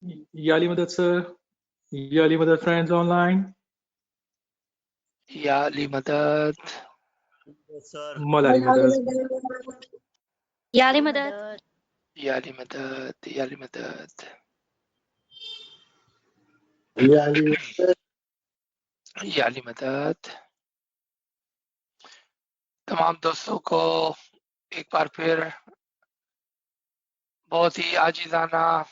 Yali Madad sir, Yali Madad friends online, Ya Ali Madad. Yes, sir. Malali Madad. Yali Madad. Ya Ali Madad. Ya Ali Madad. या अली मदद। तमाम दोस्तों को एक बार फिर बहुत ही आजिज़ाना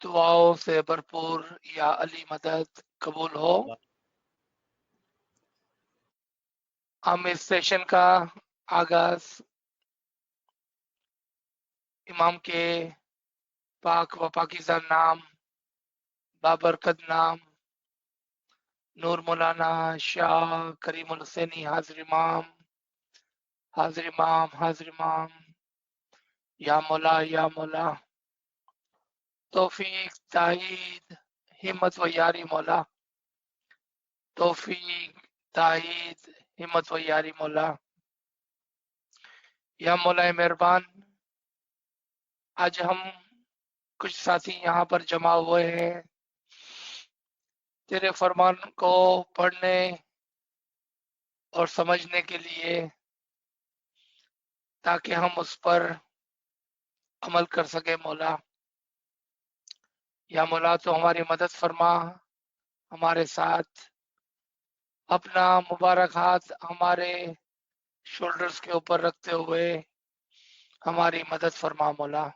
दुआओं से भरपूर या अली मदद कबूल हो। हम इस सेशन का आगाज इमाम के पाक व पाकीज़ा नाम, बाबरकत नाम, नूर मौलाना शाह करीमुल हुसैनी हाजिर इमाम, हाजिर इमाम, हाजिर इमाम, या मौला, तौफीक, ताईद, हिम्मत व यारी मौला, तौफीक, ताईद, हिम्मत व यारी मौला, या मौला मेहरबान। आज हम कुछ साथी यहाँ पर जमा हुए हैं तेरे फरमान को पढ़ने और समझने के लिए, ताकि हम उस पर अमल कर सके। मौला, या मौला तो हमारी मदद फरमा, हमारे साथ अपना मुबारक हाथ हमारे शोल्डर्स के ऊपर रखते हुए हमारी मदद फरमा। मौला,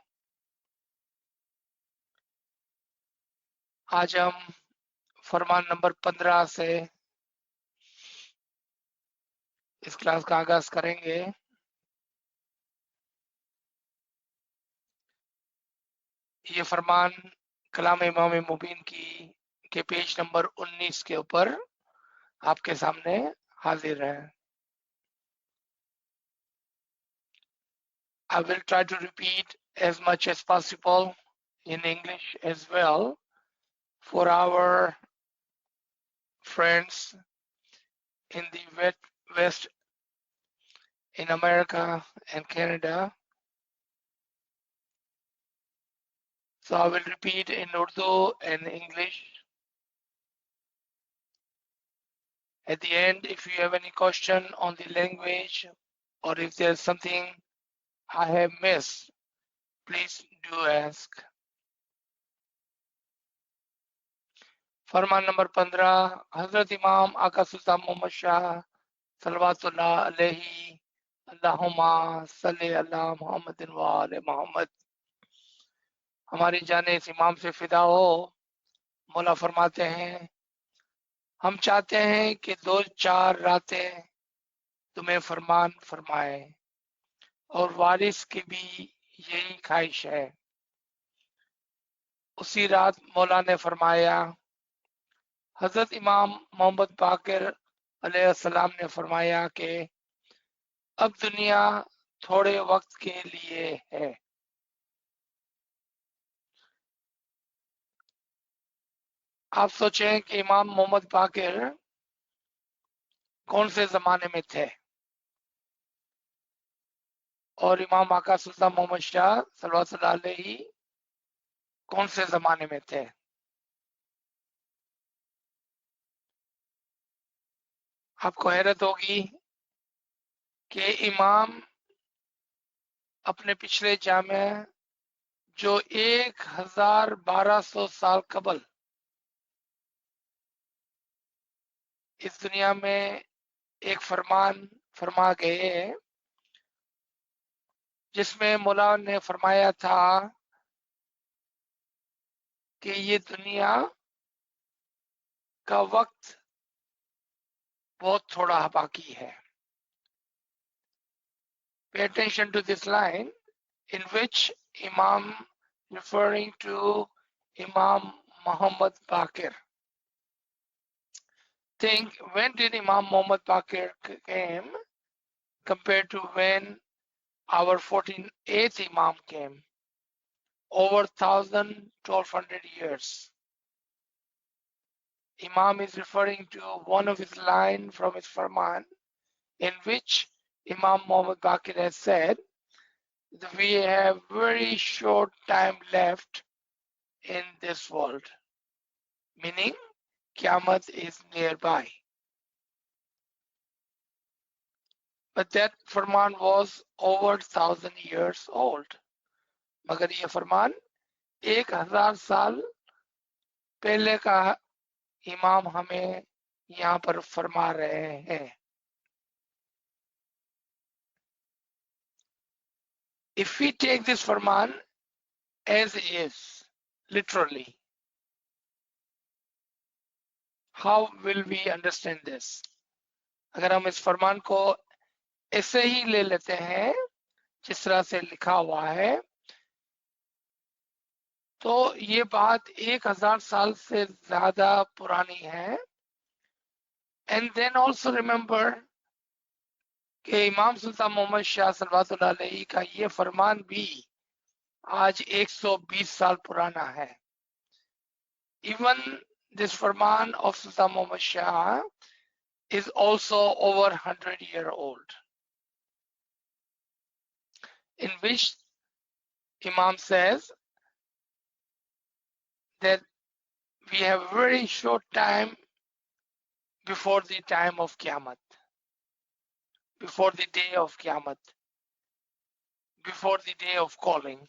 आज हम फरमान नंबर 15 से इस क्लास का आगाज करेंगे। ये फरमान कलाम इमाम मुबीन की के पेज नंबर 19 के ऊपर आपके सामने हाजिर है। I will try to repeat as much as possible in English as well for our friends in the West, in America and Canada. So I will repeat in Urdu and English. At the end, if you have any question on the language or if there's something I have missed, please do ask. Farman number 15, हजरत इमाम आका सुल्तान मोहम्मद शाह सल्लल्लाहु अलैहि अल्लाहुम्मा सल्ली अला मुहम्मदिन व आले मोहम्मद। हमारी जाने इस इमाम से फिदा हो। मौला फरमाते हैं, हम चाहते हैं कि 2-4 रातें तुम्हें फरमान फरमाए और वारिस की भी यही ख्वाहिश है। उसी रात मौला ने फरमाया, हजरत इमाम मोहम्मद बाकिर अलैहिस्सलाम ने फरमाया कि अब दुनिया थोड़े वक्त के लिए है। आप सोचें कि इमाम मोहम्मद बाकिर कौन से जमाने में थे और इमाम आका सुल्तान मोहम्मद शाह सल्लल्लाहु अलैहि कौन से जमाने में थे। आपको हैरत होगी कि इमाम अपने पिछले जामे जो 1200 साल कबल इस दुनिया में एक फरमान फरमा गए, जिसमें मौला ने फरमाया था कि ये दुनिया का वक्त बहुत थोड़ा बाकी है। Pay attention to this line in which Imam referring to Imam Muhammad Baqir. Think, when did Imam Muhammad Baqir came compared to when our 14th Imam came? Over 1200 years. Imam is referring to one of his line from his Farman, in which Imam Muhammad Baqir has said that we have very short time left in this world, meaning Qiyamah is nearby. But that Farman was over 1,000 years old. मगर ये फरमान 1,000 साल पहले का इमाम हमें यहाँ पर फरमा रहे हैं. If we take this Farman as is, literally, how will we understand this? अगर हम इस फरमान को ऐसे ही ले लेते हैं जिस तरह से लिखा हुआ है, तो ये बात 1,000 साल से ज्यादा पुरानी है. And then also remember कि इमाम सुल्तान मोहम्मद शाह सल्लल्लाहु अलैहि का ये फरमान भी आज 120 साल पुराना है. Even this Farman of Sultan Muhammad Shah is also over 100-year old, in which Imam says that we have a very short time before the time of Qiyamah, before the day of Qiyamah, before the day of calling.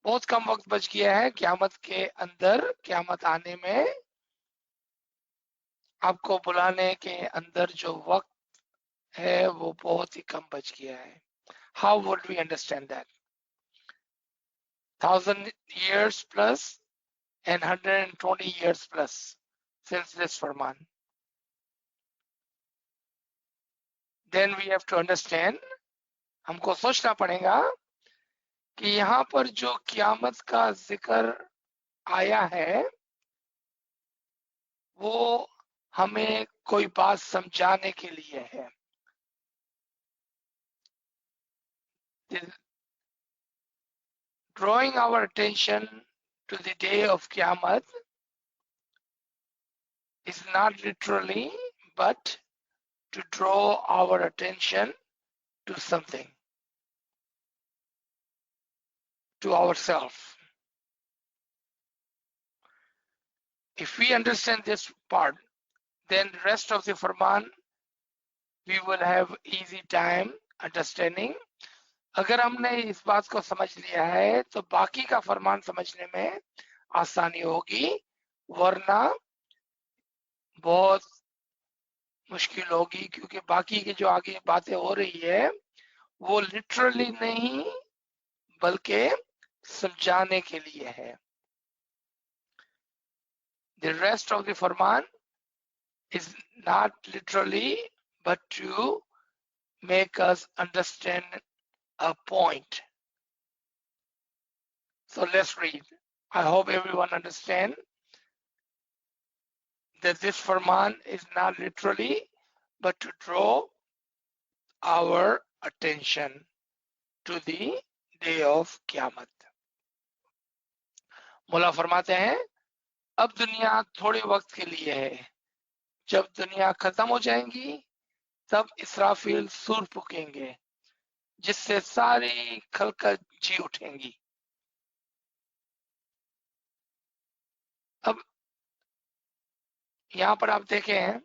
बहुत कम वक्त बच गया है क़यामत के अंदर, क़यामत आने में, आपको बुलाने के अंदर जो वक्त है वो बहुत ही कम बच गया है. How would we understand that? 1,000 years plus and 120 years plus since this Farman. Then we have to understand, हमको सोचना पड़ेगा कि यहाँ पर जो क़यामत का जिक्र आया है वो हमें कोई बात समझाने के लिए है. Drawing our attention to the day of Qiyamah is not literally, but to draw our attention to something, to ourselves. If we understand this part, then the rest of the Farman, we will have easy time understanding. अगर हमने इस बात को समझ लिया है तो बाकी का फरमान समझने में आसानी होगी, वरना बहुत मुश्किल होगी, क्योंकि बाकी की जो आगे बातें हो रही है वो लिटरली नहीं बल्कि समझाने के लिए है. The rest of the Farman is not literally but to make us understand a point. So let's read. I hope everyone understand that this Farman is not literally but to draw our attention to the day of Qiyamah. मौला फरमाते हैं, अब दुनिया थोड़े वक्त के लिए है, जब दुनिया खत्म हो जाएगी तब इसराफील सूर फूकेंगे जिससे सारी खलकत जी उठेंगी. अब यहाँ पर आप देखें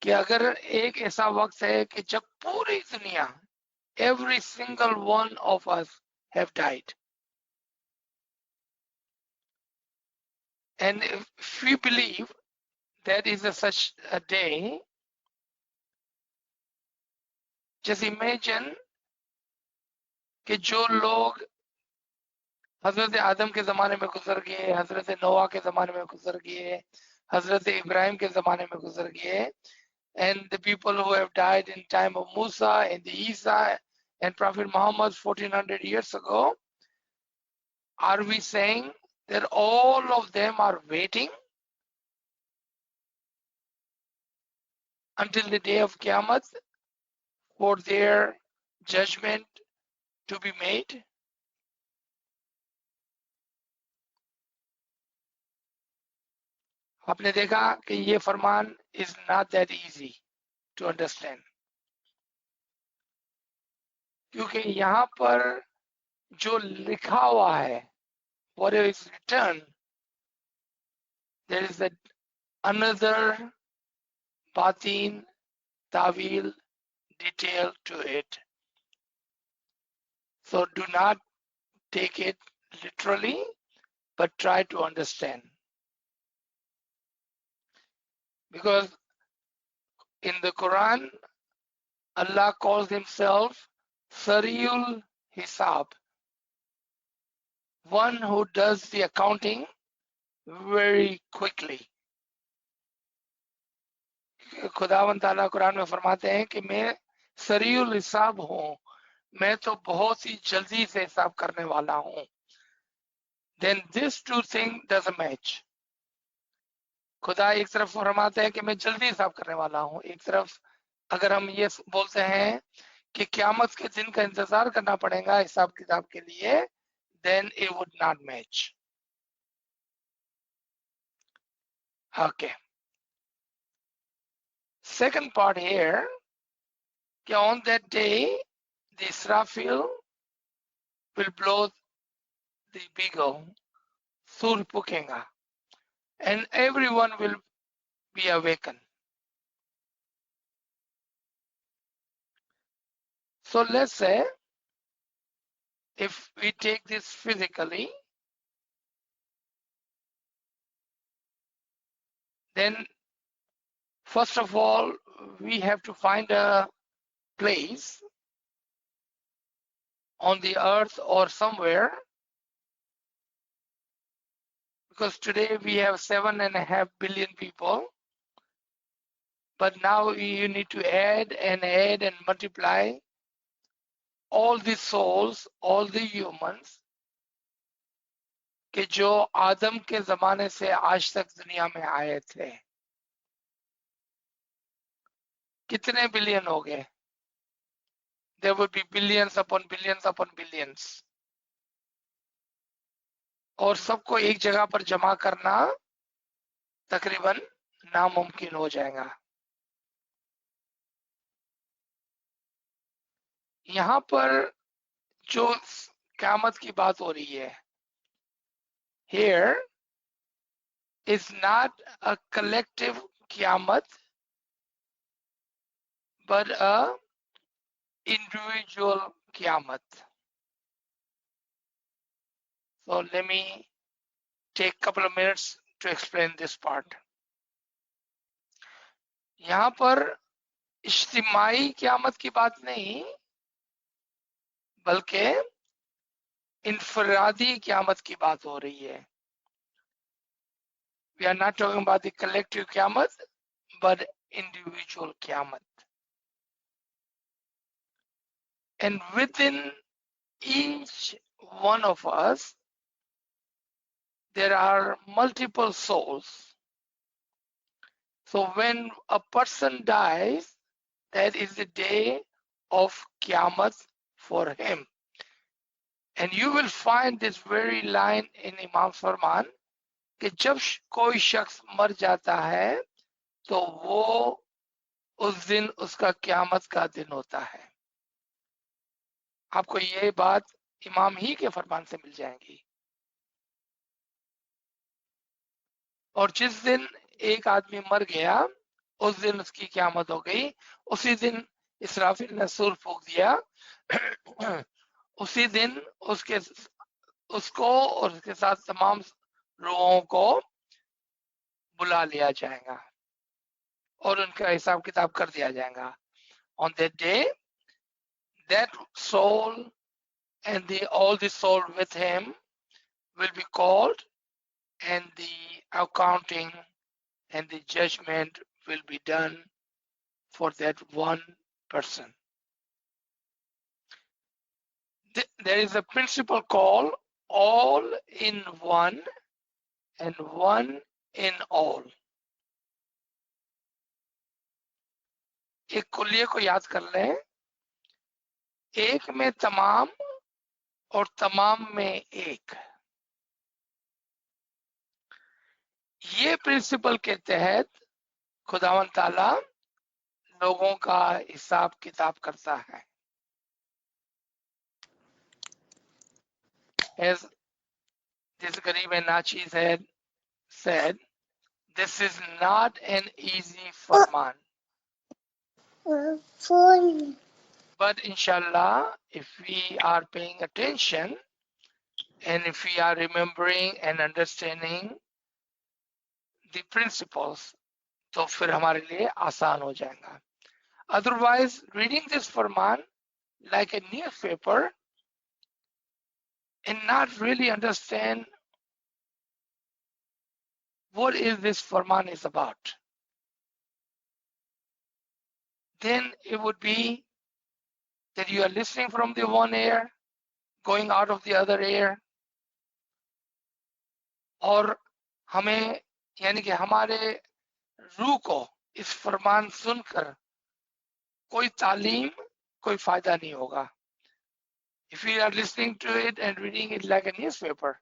कि अगर एक ऐसा वक्त है कि जब पूरी दुनिया, every single one of us have died, and if we believe that is such a day, just imagine कि जो लोग हजरत आदम के जमाने में गुजर गए, हजरत नोआ के जमाने में गुजर गए, हजरत इब्राहिम के जमाने में गुजर गए, and the people who have died in time of Musa and the Isa and Prophet Muhammad 1400 years ago, are we saying that all of them are waiting until the day of Qiyamah for their judgment to be made? आपने देखा कि ये फरमान is not that easy to understand, क्योंकि यहाँ पर जो लिखा हुआ है, whatever is written, there is another batin, tawil, detail to it. So do not take it literally, but try to understand. Because in the Quran, Allah calls himself Sariul Hisab, one who does the accounting very quickly. खुदावंद ताला कुरान में फरमाते हैं कि मैं सरीउल हिसाब हूँ, मैं तो बहुत ही जल्दी से हिसाब करने वाला हूँ. Then this two thing doesn't match. खुदा एक तरफ फरमाते हैं कि मैं जल्दी हिसाब करने वाला हूँ, एक तरफ अगर हम ये बोलते हैं कि क़यामत के दिन का इंतजार करना पड़ेगा हिसाब किताब के लिए, then it would not match. Okay. Second part here, कि on that day the Israfil will blow the beagle, sur pukenga, and everyone will be awakened. So let's say if we take this physically, then first of all we have to find a place on the earth or somewhere, because today we have 7.5 billion people, but now you need to add and multiply all the souls, all the humans कि जो आदम के जमाने से आज तक दुनिया में आए थे. कितने बिलियन हो गए? There would be billions upon billions upon billions. और सबको एक जगह पर जमा करना तकरीबन नामुमकिन हो जाएगा. यहाँ पर जो क़यामत की बात हो रही है, here is not a collective क़यामत, but a individual क़यामत. So let me take a couple of minutes to explain this part. यहाँ पर इज्तिमाई क़यामत की बात नहीं, बल्कि इनफरादी क़यामत की बात हो रही है. We are not talking about the collective क़यामत, but individual क़यामत. And within each one of us, there are multiple souls. So when a person dies, that is the day of क़यामत for him. And you will find this very line in Imam Farman कि जब कोई शख्स मर जाता है तो वो उस दिन उसका क़यामत का दिन होता है. आपको ये बात इमाम ही के फरमान से मिल जाएगी. और जिस दिन एक आदमी मर गया उस दिन उसकी क़यामत हो गई. उसी दिन इसराफिल ने सूर फूंक दिया, उसी दिन उसको और उसके साथ तमाम रूहों को बुला लिया जाएगा और उनका हिसाब किताब कर दिया जाएगा. On that day, that soul and all the soul with him will be called, and the accounting and the judgment will be done for that one person. There is a principle called all in one and one in all. एक कुल्लिये को याद कर लें, एक में तमाम और तमाम में एक. ये प्रिंसिपल के तहत खुदावंद ताला लोगों का हिसाब किताब करता है. As this Garib and Nachi said, this is not an easy Farman. But inshallah, if we are paying attention and if we are remembering and understanding the principles, तो फिर हमारे लिए आसान हो जाएगा. Otherwise, reading this Farman like a newspaper and not really understand what is this Farman is about, then it would be that you are listening from the one ear, going out of the other ear, और हमें यानी कि हमारे रूह को इस फरमान सुनकर कोई तालीम, कोई फायदा नहीं होगा. If we are listening to it and reading it like a newspaper,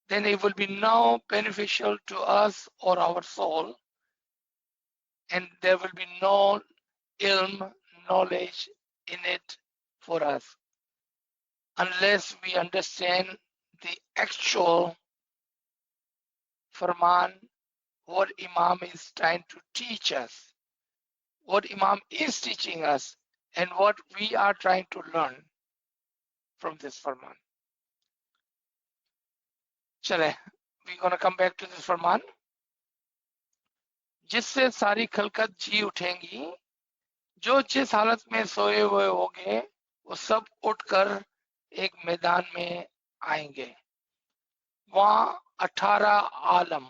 then it will be no beneficial to us or our soul, and there will be no ilm, knowledge in it for us, unless we understand the actual Farman, what Imam is trying to teach us, what Imam is teaching us, and what we are trying to learn from this Farman. चले, we're going to come back to this Farman. जिससे सारी खलकत जी उठेंगी, जो जिस हालत में सोए हुए होंगे वो सब उठकर एक मैदान में आएंगे. वहां 18 आलम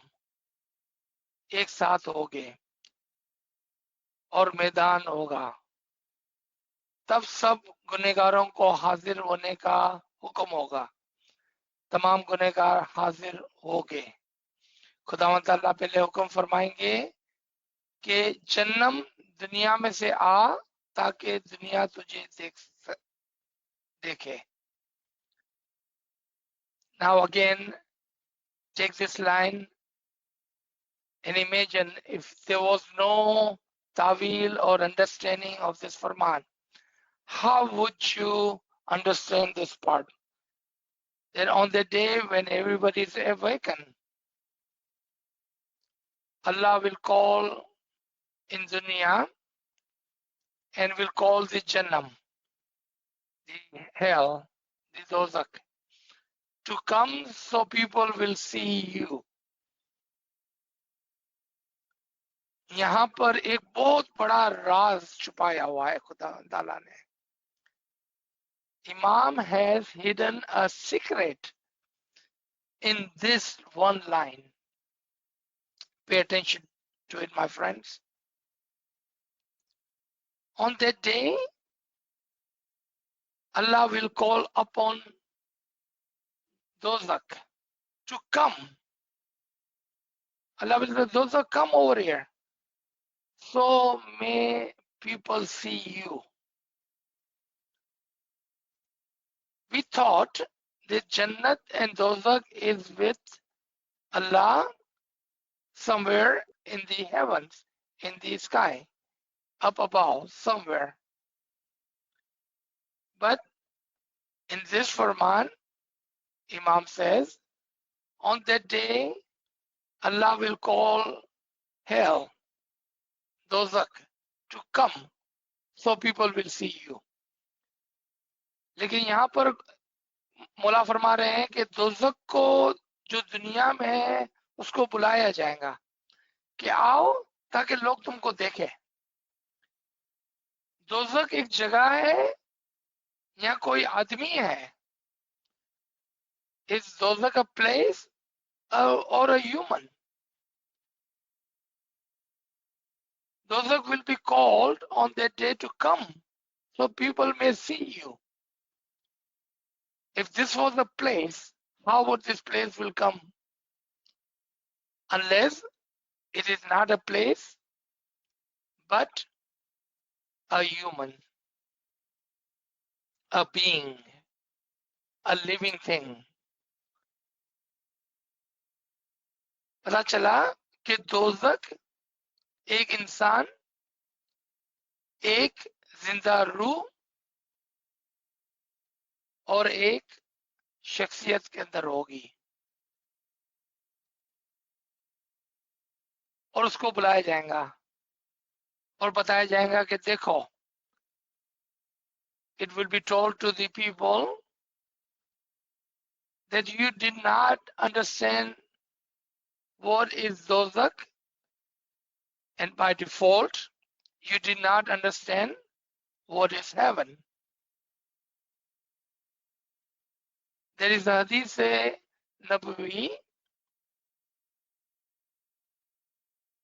एक साथ होंगे और मैदान होगा. तब सब गुनहगारों को हाजिर होने का हुक्म होगा. तमाम गुनहगार हाजिर होंगे. खुदावंद अल्लाह पहले हुक्म फरमाएंगे कि जन्नम दुनिया में से आ ताकि दुनिया तुझे देखे. Now again, take this line and imagine if there was no tawil or understanding of this Farman, how would you understand this part? That on the day when everybody is awakened, Allah will call in dunya and will call the Jannam, the hell, the dozak, to come so people will see you. यहाँ पर एक बहुत बड़ा राज छुपाया हुआ है खुदा ताला ने. Imam has hidden a secret in this one line. Pay attention to it, my friends. On that day, Allah will call upon those to come. Allah will say, those come over here. So may people see you. We thought that Jannat and Dozak is with Allah somewhere in the heavens, in the sky, up above, somewhere. But in this Farman, Imam says, on that day, Allah will call hell, Dozak, to come, so people will see you. लेकिन यहाँ पर मौला फरमा रहे हैं कि दोज़ख को जो दुनिया में है उसको बुलाया जाएगा कि आओ ताकि लोग तुमको देखें. दोज़ख एक जगह है या कोई आदमी है? Is दोज़ख a place or a human? Dozzak will be called on that day to come so people may see you. If this was a place, how would this place will come? Unless it is not a place, but a human, a being, a living thing. पता चला कि दोज़क एक इंसान, एक जिंदा रूह और एक शख्सियत के अंदर होगी और उसको बुलाया जाएगा और बताया जाएगा कि देखो, it will be told to the people that you did not understand what is dozak, and by default you did not understand what is heaven. There is a hadith Nabawi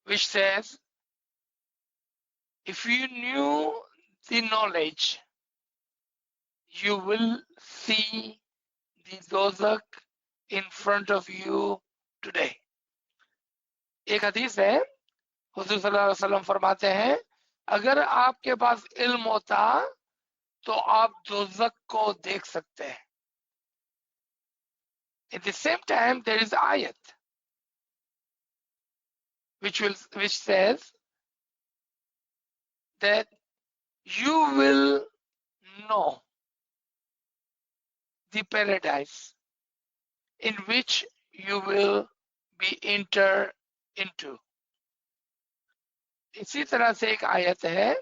which says, if you knew the knowledge, you will see the dozak in front of you today. एक हदीस है, हुजूर सल्लल्लाहु अलैहि वसल्लम फरमाते हैं, अगर आपके पास इल्म होता तो आप दोज़ख को देख सकते हैं. At the same time, there is ayat which says that you will know the paradise in which you will be entered into. इसी तरह से एक आयत है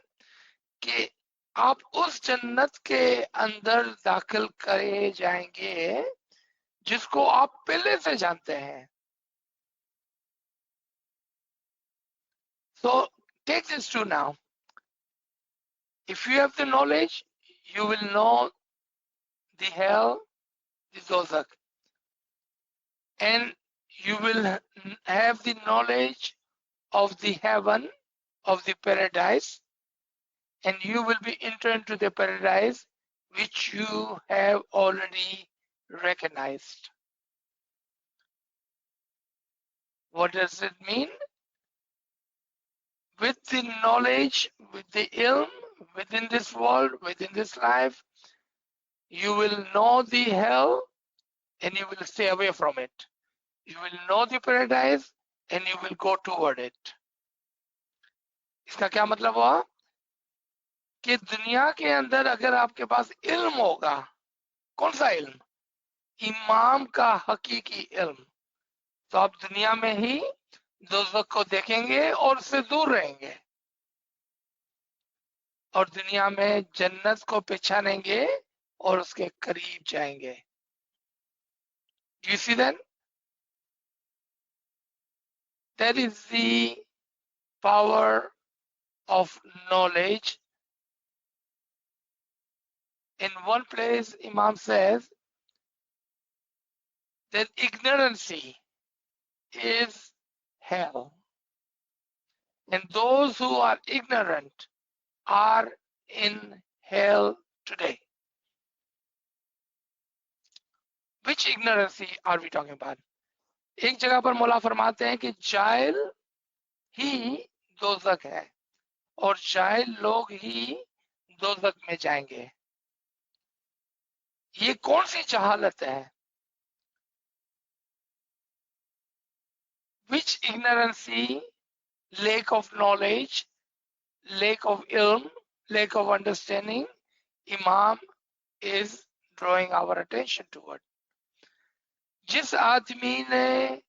कि आप उस जन्नत के अंदर दाखिल करे जाएंगे जिसको आप पहले से जानते हैं. So take this two now. If you have the knowledge, you will know the hell, the dozak, and you will have the knowledge of the heaven, of the paradise, and you will be entered into the paradise which you have already recognized. What does it mean? With the knowledge, with the ilm, within this world, within this life, you will know the hell and you will stay away from it. You will know the paradise and you will go toward it. इसका क्या मतलब हुआ कि दुनिया के अंदर अगर आपके पास इल्म होगा, कौन सा इल्म? इमाम का हकीकी इल्म, तो आप दुनिया में ही दोज़ख को देखेंगे और उससे दूर रहेंगे और दुनिया में जन्नत को पहचानेंगे और उसके करीब जाएंगे. You see that? That is the power of knowledge. In one place, Imam says that ignorancy is hell, and those who are ignorant are in hell today. Which ignorancy are we talking about? एक जगह पर मौला फरमाते हैं कि जाहिल ही दोज़ख है और जाहिल लोग ही दोज़ख में जाएंगे. ये कौन सी जहालत है? Which ignorancy, lack of knowledge, lack of ilm, lack of understanding, Imam is drawing our attention toward. जिस आदमी ने,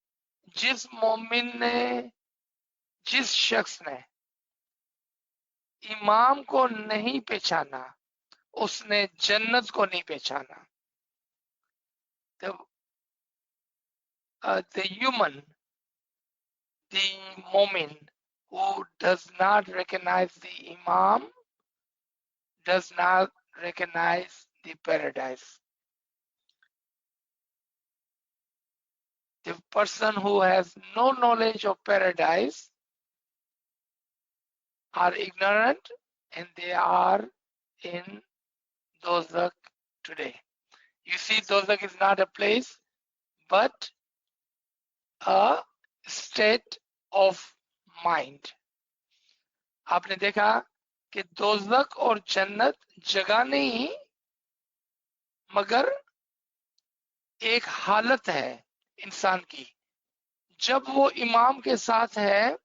जिस मोमिन ने, जिस शख्स ने इमाम को नहीं पहचाना, उसने जन्नत को नहीं पहचाना. The human, the momin who does not recognize the imam does not recognize the paradise. The person who has no knowledge of paradise are ignorant and they are in dozak today. You see, dozak is not a place but a state of mind. आपने देखा कि दोज़ख और जन्नत जगह नहीं मगर एक हालत है इंसान की. जब वो इमाम के साथ है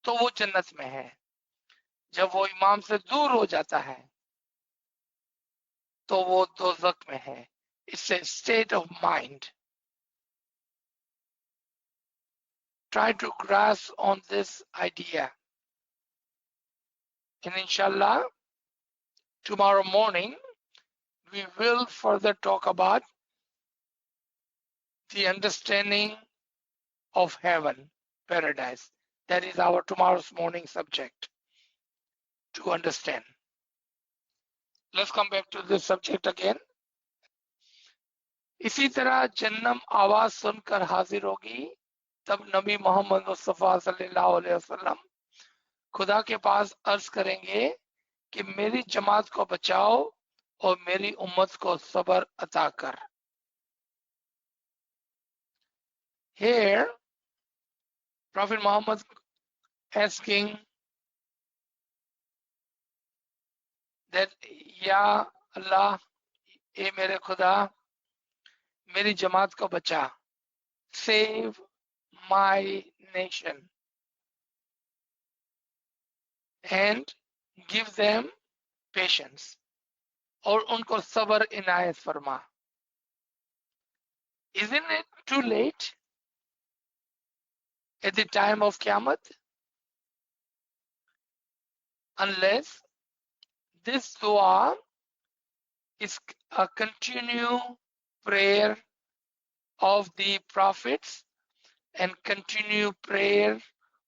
तो वो जन्नत में है, जब वो इमाम से दूर हो जाता है तो वो दोज़ख में है. It's a state of mind. Try to grasp on this idea. And inshallah, tomorrow morning, we will further talk about the understanding of heaven, paradise. That is our tomorrow's morning subject, to understand. Let's come back to this subject again. इसी तरह जन्नम आवाज सुनकर हाजिर होगी, तब नबी मोहम्मद मुस्तफा सल्लल्लाहु अलैहि वसल्लम खुदा के पास अर्ज करेंगे कि मेरी जमात को बचाओ और मेरी उम्मत को सब्र अता कर. Here, Prophet Muhammad asking that, Ya Allah, ए मेरे खुदा, मेरी जमात को बचा, save my nation and give them patience, और उनको सब्र इनायत फरमा. Isn't it too late at the time of Qiyamah? Unless this dua is a continued prayer of the prophets and continued prayer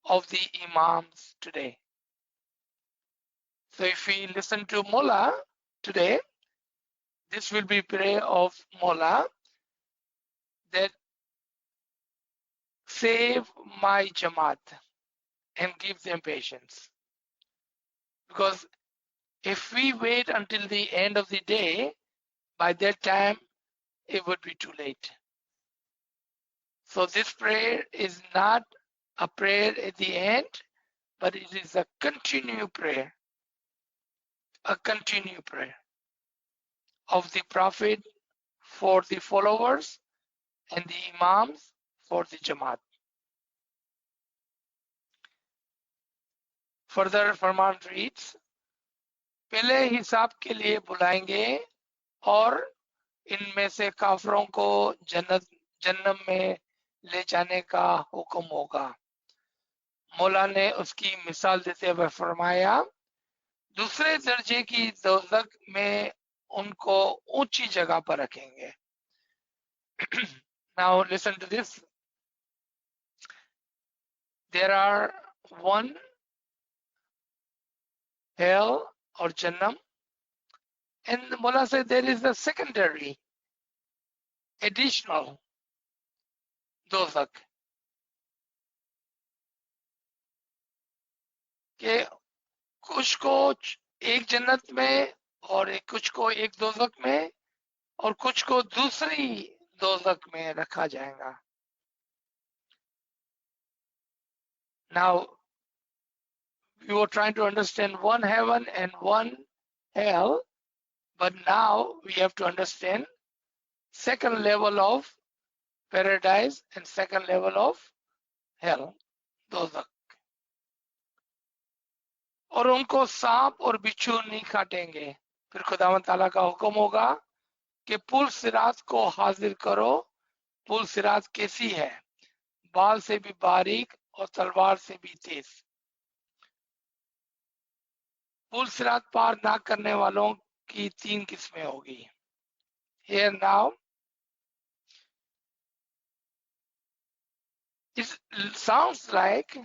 of the imams today. So if we listen to Mullah today, this will be prayer of Mullah that save my Jamaat and give them patience. Because if we wait until the end of the day, by that time it would be too late. So this prayer is not a prayer at the end, but it is a continued prayer. A continued prayer of the Prophet for the followers and the Imams for the Jamaat. Further, Farman reads, पहले हिसाब के लिए बुलाएंगे और इनमें से काफरों को जन्नत में ले जाने का हुक्म होगा. मौला ने उसकी मिसाल देते हुए फरमाया, दूसरे दर्जे की दोज़ख में उनको ऊंची जगह पर रखेंगे. Now listen to this. There are one hell or Jannam, and the Mullah said there is a secondary, additional dozak. कि कुछ को एक जन्नत में और कुछ को एक दोजक में और कुछ को दूसरी दोजक में रखा जाएगा. Now we were trying to understand one heaven and one hell, but now we have to understand second level of paradise and second level of hell, दोजक. और उनको सांप और बिच्छू नहीं काटेंगे. फिर खुदावंद ताला का हुक्म होगा कि पुल सिरात को हाजिर करो. पुल सिरात कैसी है? बाल से भी बारीक और तलवार से भी तेज. पुल सिरात पार ना करने वालों की 3 किस्में होगी. Here now, it sounds like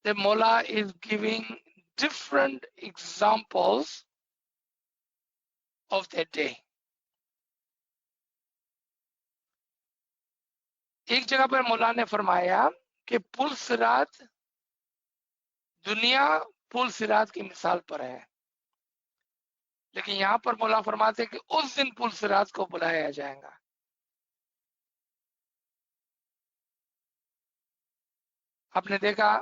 the Mullah is giving different examples of that day. एक जगह पर मौला ने फरमाया कि पुल सिरात दुनिया पुल सिरात की मिसाल पर है, लेकिन यहाँ पर मौला फरमाते कि उस दिन पुल सिरात को बुलाया जाएगा. आपने देखा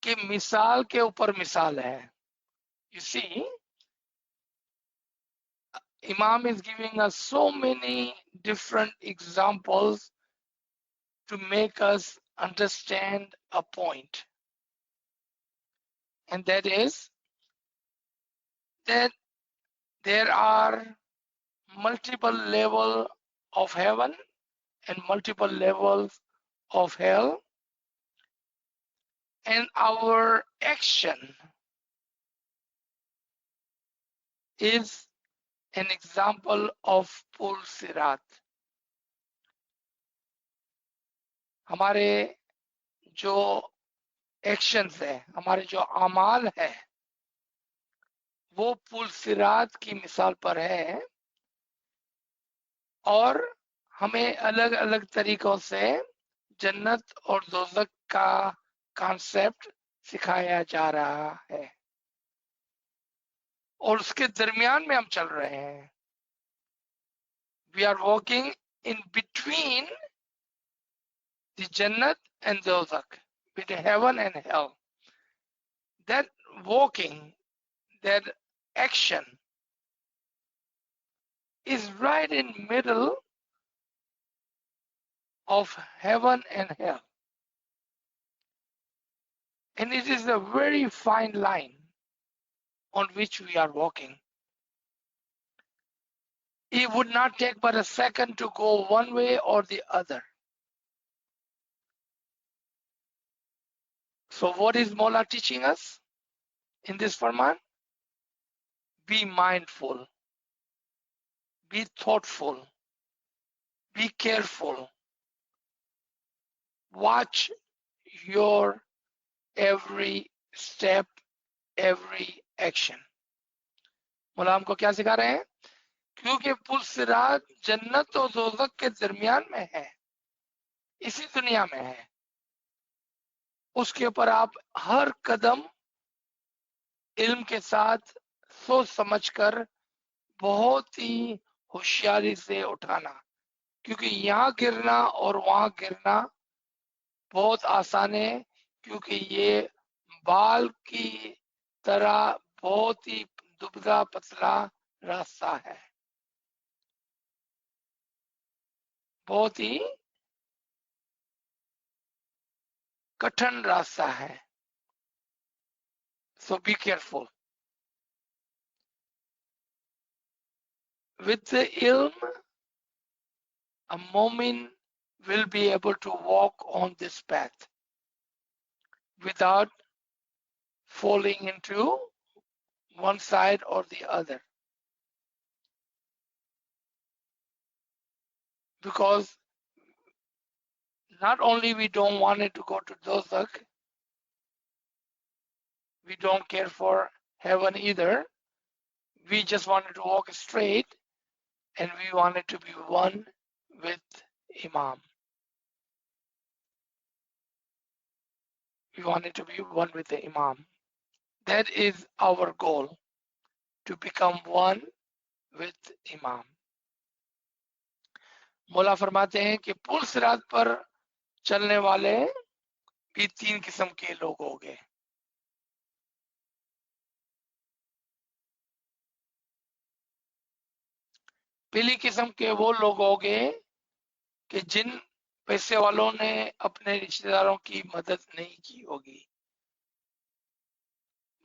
कि मिसाल के ऊपर मिसाल है. You see, Imam is giving us so many different examples to make us understand a point. And that is that there are multiple levels of heaven and multiple levels of hell, and our action is an example of पुल सिरात. हमारे जो actions है, हमारे जो अमाल है, वो पुल सिरात की मिसाल पर है और हमें अलग अलग तरीकों से जन्नत और दोज़ख का कॉन्सेप्ट सिखाया जा रहा है और उसके दरमियान में हम चल रहे हैं. We are walking in between the Jannat and Dozak, between heaven and hell. That walking, that action is right in middle of heaven and hell. And it is a very fine line on which we are walking. It would not take but a second to go one way or the other. So what is Mola teaching us in this Farman? Be mindful, be thoughtful, be careful. Watch your every step, every action. मौला हमको क्या सिखा रहे हैं? क्योंकि पुल सिरात जन्नत और दोज़ख के दरमियान में है, इसी दुनिया में है. उसके ऊपर आप हर कदम इल्म के साथ सोच समझकर बहुत ही होशियारी से उठाना, क्योंकि यहाँ गिरना और वहां गिरना बहुत आसान है, क्योंकि ये बाल की तरह बहुत ही दुबला पतला रास्ता है, बहुत ही कठिन रास्ता है. So be careful. With the ilm, a mu'min will be able to walk on this path without falling into one side or the other. Because not only we don't want it to go to Dozak, we don't care for heaven either. We just wanted to walk straight and we wanted to be one with Imam. We wanted to be one with the Imam. That is our goal, to become one with Imam. मौला फरमाते हैं कि पुल सिरात पर चलने वाले भी तीन किस्म के लोग होंगे. पहली किस्म के वो लोग होंगे कि जिन पैसे वालों ने अपने रिश्तेदारों की मदद नहीं की होगी,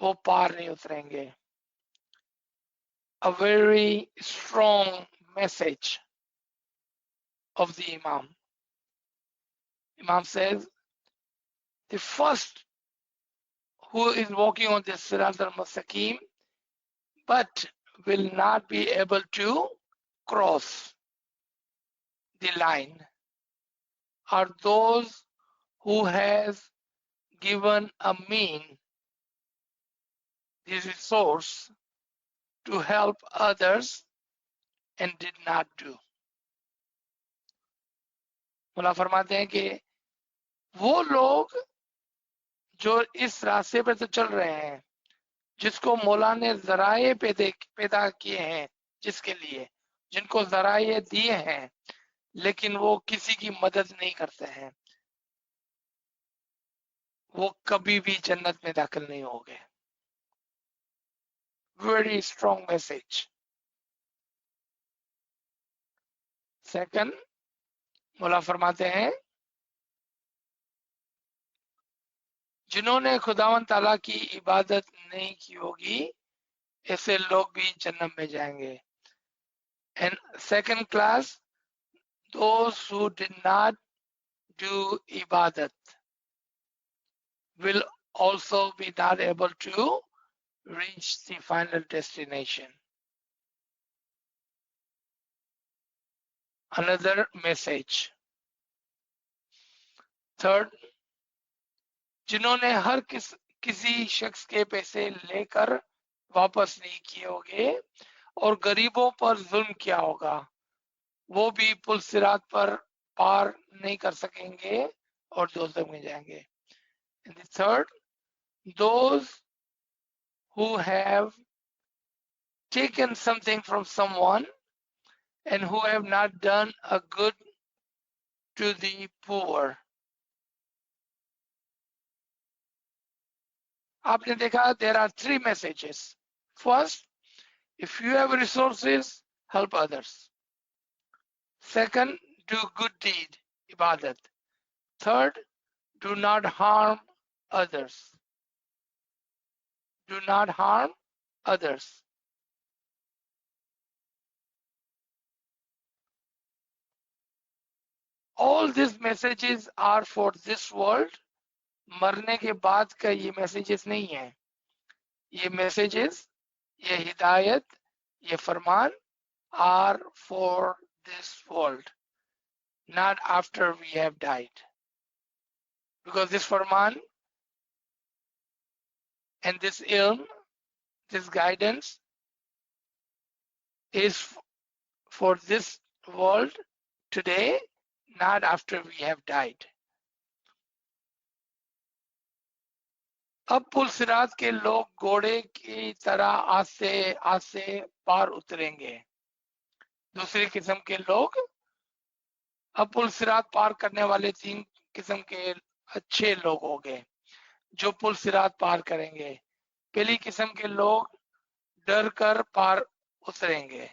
वो पार नहीं उतरेंगे. A very strong message of the Imam. Imam says, the first who is walking on the Sirat al-Mustaqim but will not be able to cross the line are those who has given a mean, the resource to help others and did not do. मौला फरमाते हैं कि वो लोग जो इस रास्ते पे तो चल रहे हैं, जिसको मौला ने जराए पैदा किए हैं, जिसके लिए जिनको जराए दिए हैं, लेकिन वो किसी की मदद नहीं करते हैं, वो कभी भी जन्नत में दाखिल नहीं होंगे. Very strong message. Second, मौला फरमाते हैं जिन्होंने खुदावन ताला की इबादत नहीं की होगी, ऐसे लोग भी जन्नत में जाएंगे. And second class, those who did not do ibadat will also be not able to reach the final destination. Another message. Third, जिन्होंने हर किसी शख्स के पैसे लेकर वापस नहीं किए होंगे और गरीबों पर जुल्म किया होगा, वो भी पुल सिरात पर पार नहीं कर सकेंगे और दोज़ख में जाएंगे. And the third, those who have taken something from someone and who have not done a good to the poor. आपने देखा, there are three messages. First, if you have resources, help others. Second, do good deed, ibadat. Third, do not harm others. Do not harm others. All these messages are for this world. मरने के बाद का ये messages नहीं है. ये messages, ये हिदायत, ये फरमान are for this world, not after we have died. Because this Farman and this ilm, this guidance is for this world today, not after we have died. अब पुल सिरात के लोग घोड़े की तरह आस्ते आस्ते पार उतरेंगे. दूसरी किस्म के लोग, अब पुल सिरात पार करने वाले तीन किस्म के अच्छे लोग हो गए जो पुल सिरात पार करेंगे. पहली किस्म के लोग डर कर पार उतरेंगे,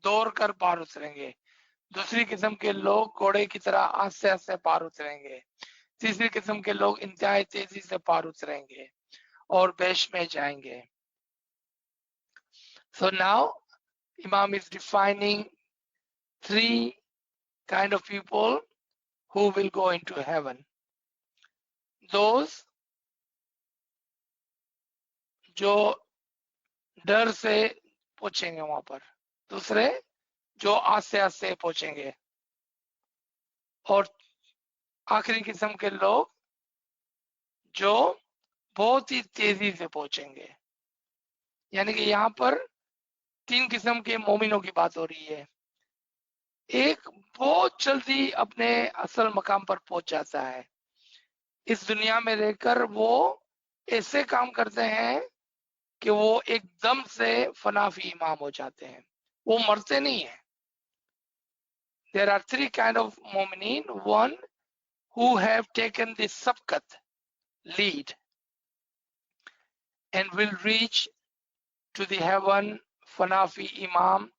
दौड़ कर पार उतरेंगे. दूसरी किस्म के लोग घोड़े की तरह आस्ते आस्ते पार उतरेंगे. तीसरी किस्म के लोग इंतहाई तेजी से पार उतरेंगे और बेश में जाएंगे. So now Imam is defining three kind of people who will go into heaven. Those जो डर से पहुंचेंगे वहां पर, दूसरे जो आस्ते आस्ते पहुंचेंगे, और आखिरी किस्म के लोग जो बहुत ही तेजी से पहुंचेंगे. यानी कि यहाँ पर तीन किस्म के मोमिनों की बात हो रही है. एक बहुत जल्दी अपने असल मकाम पर पहुंच जाता है. इस दुनिया में रहकर वो ऐसे काम करते हैं कि वो एकदम से फनाफी इमाम हो जाते हैं, वो मरते नहीं है. There are three kind of मोमिनीन. One who have taken the sabqat lead and will reach to the heaven fanafi imam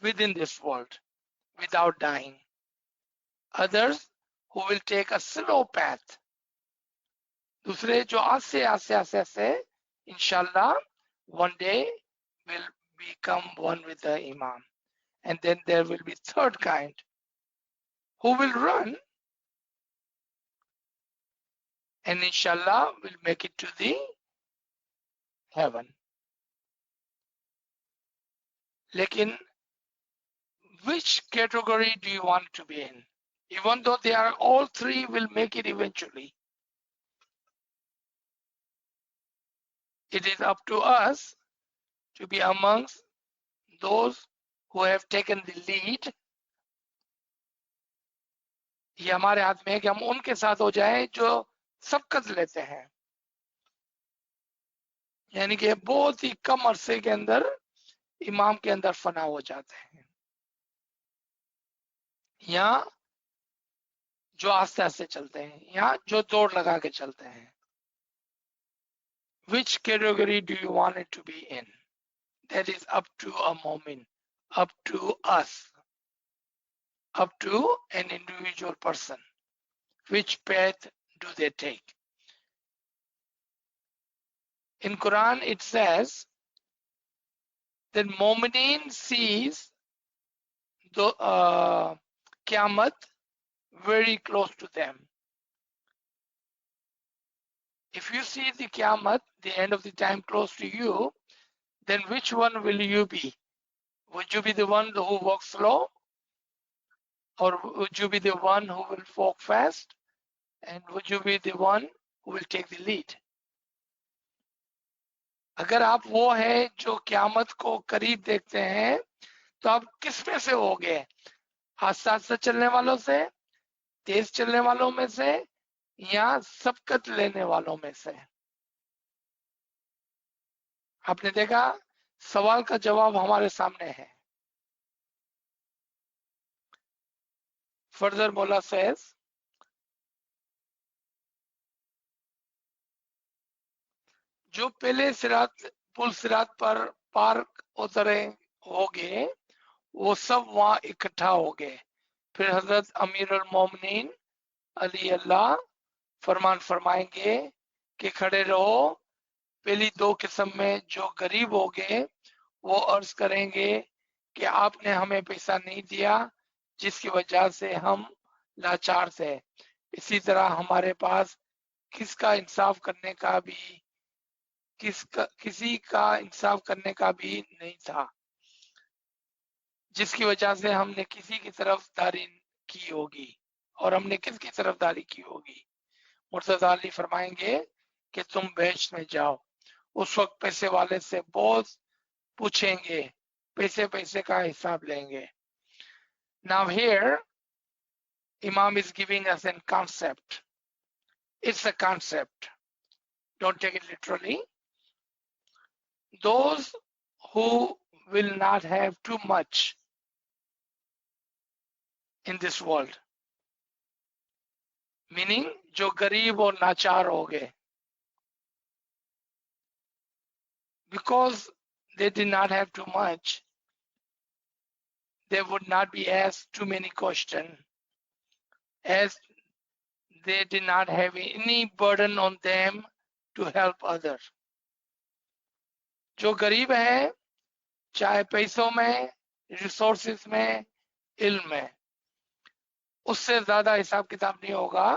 within this world without dying. Others who will take a slow path. दूसरे जो आस्ते आस्ते आस्ते आस्ते inshallah one day will become one with the imam. And then there will be third kind who will run and inshallah will make it to the heaven. Lekin which category do you want to be in? Even though they are all three will make it eventually. It is up to us to be amongst those who have taken the lead. ये हमारे हाथ में है कि हम उनके साथ हो जाएं जो सबकत लेते हैं. यानी कि बहुत ही कम अरसे के अंदर इमाम के अंदर फना हो जाते हैं, या जो आस्ते आस्ते चलते हैं, या जो दौड़ लगा के चलते हैं. Which category do you want it to be in? That is up to a moment, up to us, up to an individual person. Which path do they take? In Quran it says then Mu'mineen sees the Qiyamah very close to them. If you see the Qiyamah, the end of the time close to you, then which one will you be? Would you be the one who walks slow? Or would you be the one who will walk fast? And would you be the one who will take the lead? अगर आप वो है जो क़यामत को करीब देखते हैं तो आप किस में से होगे? आस्ते आस्ते चलने वालों से, तेज चलने वालों में से, या सबकत लेने वालों में से? आपने देखा, सवाल का जवाब हमारे सामने है. Further, Mola says, जो पहले सिरात पुल सिरात पर पार उतरे होंगे वो सब वहां इकट्ठा हो गए. फिर हजरत अमीर अल मोमिनीन अली अल्लाह फरमान फरमाएंगे कि खड़े रहो. पहली दो किस्म में जो गरीब हो गए वो अर्ज करेंगे कि आपने हमें पैसा नहीं दिया जिसकी वजह से हम लाचार थे. इसी तरह हमारे पास किसी का इंसाफ करने का भी नहीं था जिसकी वजह से हमने किसी की तरफदारी की होगी. और हमने किसकी तरफदारी की होगी? मुर्तज़ा अली फरमाएंगे कि तुम बेहश्त में जाओ. उस वक्त पैसे वाले से बहुत पूछेंगे, पैसे का हिसाब लेंगे. Now here Imam is giving us a concept. It's a concept. Don't take it literally. Those who will not have too much in this world, meaning जो गरीब और नाचार हो गए, because they did not have too much, they would not be asked too many questions, as they did not have any burden on them to help others. जो गरीब है, चाहे पैसों में, रिसोर्सेज में, इल्म में, उससे ज्यादा हिसाब किताब नहीं होगा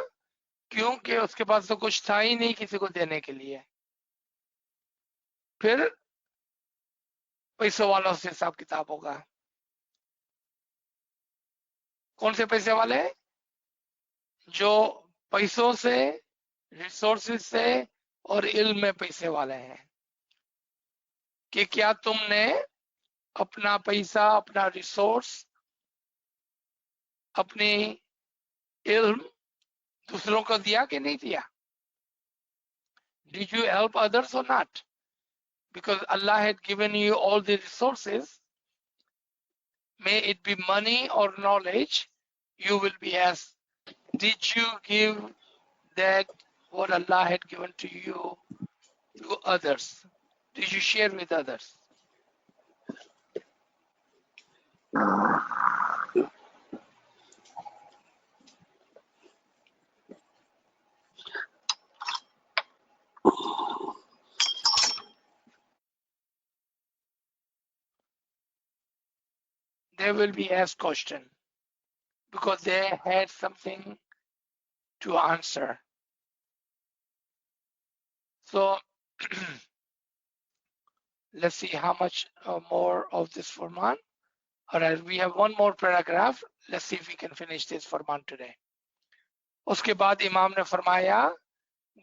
क्योंकि उसके पास तो कुछ था ही नहीं किसी को देने के लिए. फिर पैसों वालों से हिसाब किताब होगा. कौन से पैसे वाले? जो पैसों से, रिसोर्सेज से और इल्म में पैसे वाले हैं. कि क्या तुमने अपना पैसा, अपना रिसोर्स, अपनी इल्म दूसरों को दिया कि नहीं दिया? Did you help others or not? Because Allah had given you all the resources, may it be money or knowledge, you will be asked, did you give that what Allah had given to you to others? Did you share with others? They will be asked question because they had something to answer. So let's see how much more of this Farman. All right, we have one more paragraph. Let's see if we can finish this Farman today. उसके बाद इमाम ने फरमाया,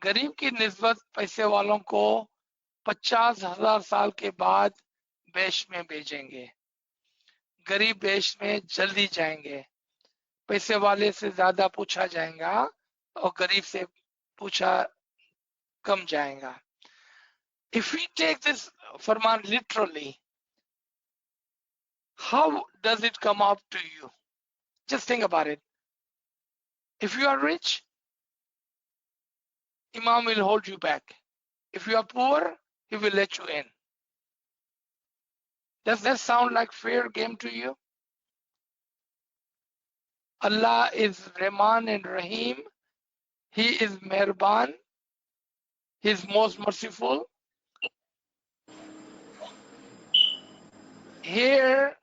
गरीब की निस्बत पैसे वालों को 50,000 साल के बाद बेश में भेजेंगे. गरीब बेश में जल्दी जाएंगे. पैसे वाले से ज्यादा पूछा जाएगा और गरीब से पूछा कम जाएगा. If we take this Farman literally, how does it come up to you? Just think about it. If you are rich, Imam will hold you back. If you are poor, he will let you in. Does that sound like fair game to you? Allah is Rahman and Rahim. He is Mehriban. He is most merciful. Here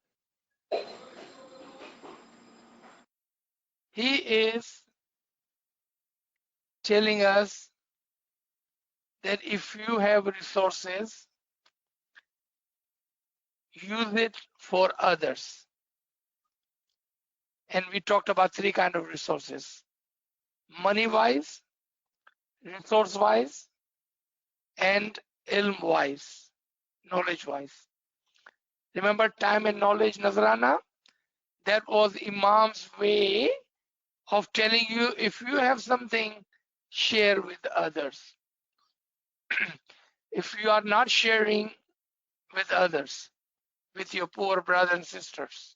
he is telling us that if you have resources, use it for others. And we talked about three kinds of resources: money-wise, resource-wise, and ilm-wise, knowledge-wise. Remember time and knowledge, Nazrana? That was Imam's way of telling you, if you have something, share with others. If you are not sharing with others, with your poor brothers and sisters,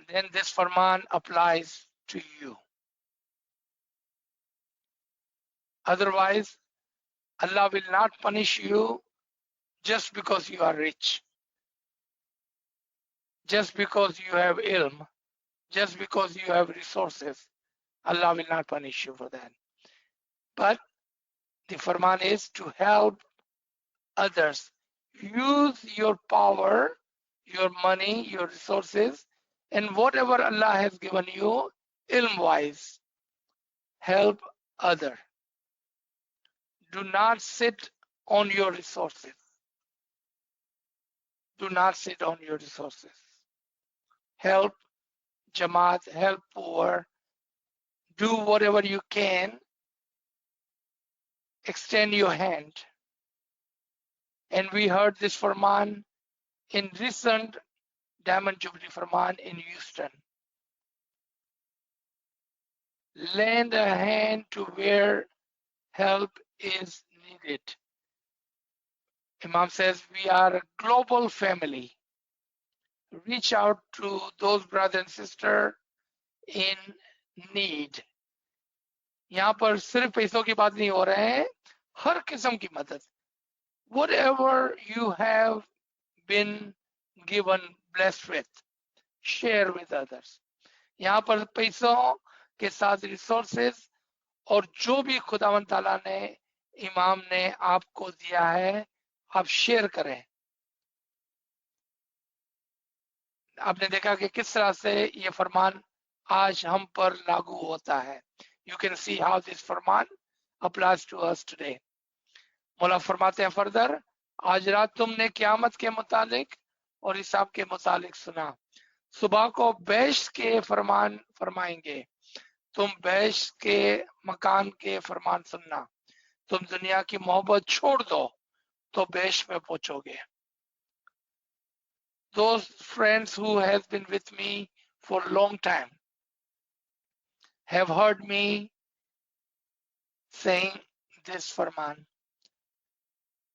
then this Farman applies to you. Otherwise, Allah will not punish you just because you are rich, just because you have ilm, just because you have resources. Allah will not punish you for that. But the Farman is to help others. Use your power, your money, your resources, and whatever Allah has given you, ilm-wise, help other. Do not sit on your resources. Do not sit on your resources. Help Jamaat, help poor. Do whatever you can. Extend your hand. And we heard this Farman in recent Diamond Jubilee Farman in Houston. Lend a hand to where help is needed. Imam says we are a global family. Reach out to those brothers and sisters in need. यहाँ पर सिर्फ पैसों की बात नहीं हो रहा है, हर किस्म की मदद. Whatever you have been given, blessed with, share with others. यहाँ पर पैसों के साथ resources और जो भी खुदावंद ताला ने इमाम ने आपको दिया है, आप शेयर करें. आपने देखा कि किस तरह से ये फरमान आज हम पर लागू होता है. You can see how this Farman applies to us today. मौला फरमाते हैं फर्दर, आज रात तुमने क़यामत के मुतालिक और हिसाब के मुतालिक सुना. सुबह को बेश्त के फरमान फरमाएंगे. तुम बेश्त के मकान के फरमान सुनना. तुम दुनिया की मोहब्बत छोड़ दो तो बेश्त में पहुंचोगे. Those friends who has been with me for a long time have heard me saying this Farman.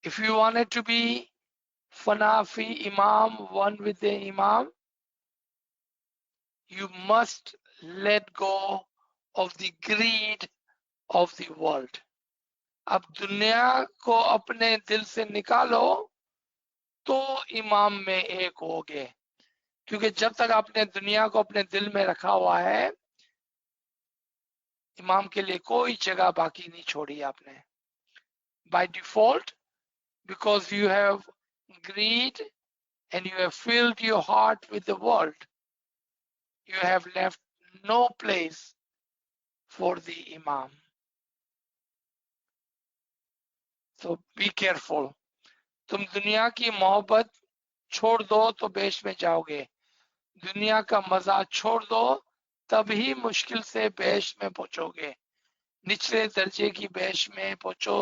If you wanted to be Fanafi Imam, one with the Imam, you must let go of the greed of the world. अब दुनिया को अपने दिल से निकालो तो इमाम में एक होगे. क्योंकि जब तक आपने दुनिया को अपने दिल में रखा हुआ है, इमाम के लिए कोई जगह बाकी नहीं छोड़ी आपने. By default, because you have greed and you have filled your heart with the world, you have left no place for the Imam. So be careful. तुम दुनिया की मोहब्बत छोड़ दो तो बेश में जाओगे. दुनिया का मजा छोड़ दो तभी मुश्किल से बेश में पहुंचोगे. निचले दर्जे की बेश में पहुंचो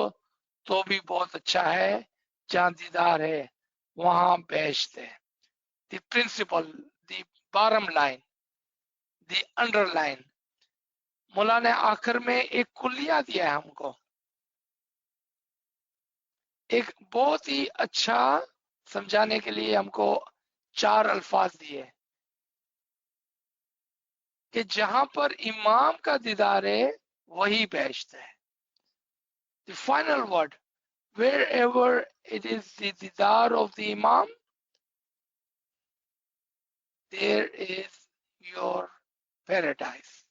तो भी बहुत अच्छा है. जहां दीदार है वहां बेश्त है. The principle, the bottom line, the underline. मौला ने आखिर में एक कुलिया दिया है हमको. एक बहुत ही अच्छा समझाने के लिए हमको 4 अल्फाज दिए कि जहां पर इमाम का दीदार है वही बेश्त है. The final word, wherever it is the didar of the Imam, there is your paradise.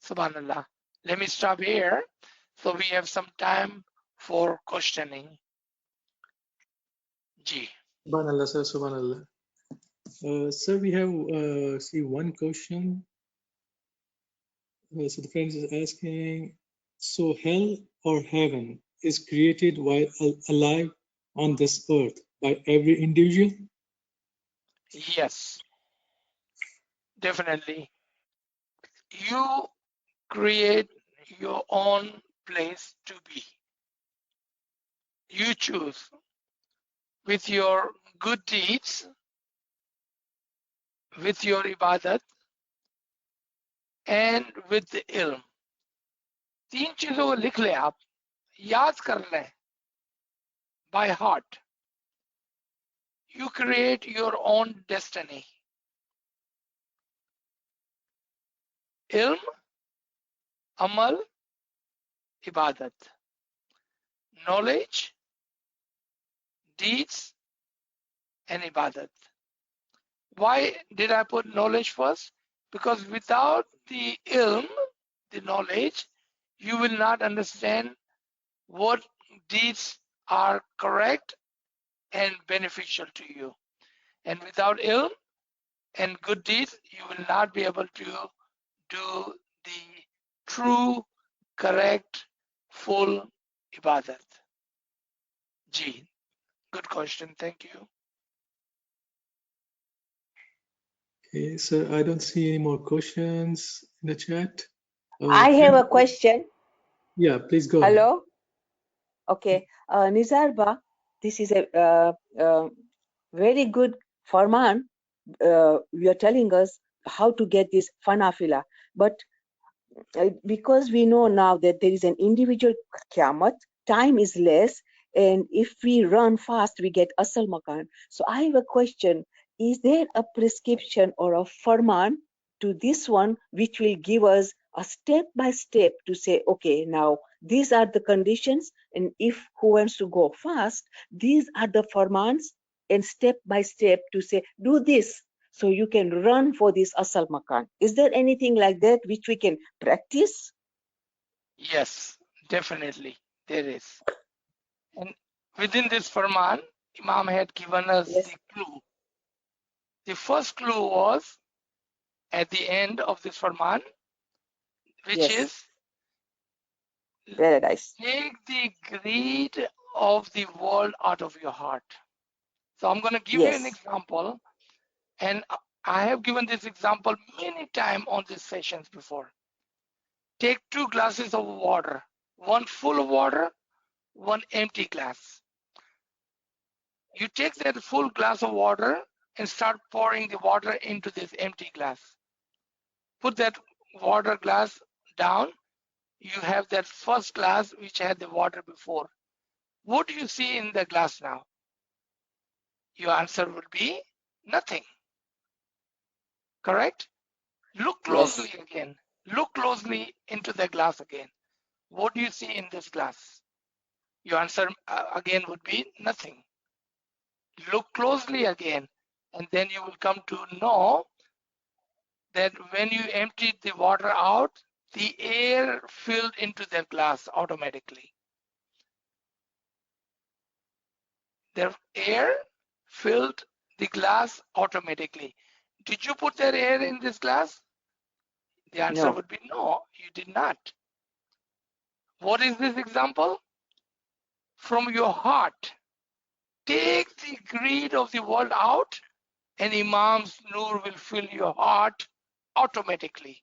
Subhanallah. Let me stop here so we have some time for questioning. Ji. Subhanallah, sir. Subhanallah. Sir, we have see one question. So the friend is asking, so hell or heaven is created while alive on this earth by every individual? Yes, definitely. You create your own place to be. You choose with your good deeds, with your ibadat, and with the ilm. 3 चीजों को लिख ले आप, याद कर लें by heart. You create your own destiny. Ilm, amal, ibadat. Knowledge, deeds, and ibadat. Why did I put knowledge first? Because without the ilm, the knowledge, you will not understand what deeds are correct and beneficial to you. And without ilm and good deeds, you will not be able to do the true, correct, full ibadat. Ji, good question. Thank you. Okay, sir, I don't see any more questions in the chat. I have a question. Yeah, please go ahead. Hello? Okay. Nizarba, this is a very good Farman. You are telling us how to get this fanafila. But because we know now that there is an individual qiyamah, time is less, and if we run fast, we get asal makan. So I have a question. Is there a prescription or a farman to this one which will give us a step by step to say, okay, now these are the conditions, and if who wants to go fast, these are the farmans, and step by step to say, do this, so you can run for this asal makan. Is there anything like that which we can practice? Yes, definitely there is. And within this Farman, Imam had given us Yes. the clue. The first clue was at the end of this Farman, which Yes. is Paradise. take the greed of the world out of your heart. So I'm going to give you an Yes. example, and I have given this example many times on these sessions before. Take 2 glasses of water, one full of water, one empty glass. You take that full glass of water and start pouring the water into this empty glass. Put that water glass down. You have that first glass which had the water before. What do you see in the glass now? Your answer would be nothing. Correct? Look closely Yes. again. Look closely into the glass again. What do you see in this glass? Your answer again would be nothing. Look closely again, and then you will come to know that when you emptied the water out, the air filled into the glass automatically. The air filled the glass automatically. Did you put that air in this glass? The answer No. would be no, you did not. What is this example? From your heart. Take the greed of the world out, and Imam's Nur will fill your heart automatically.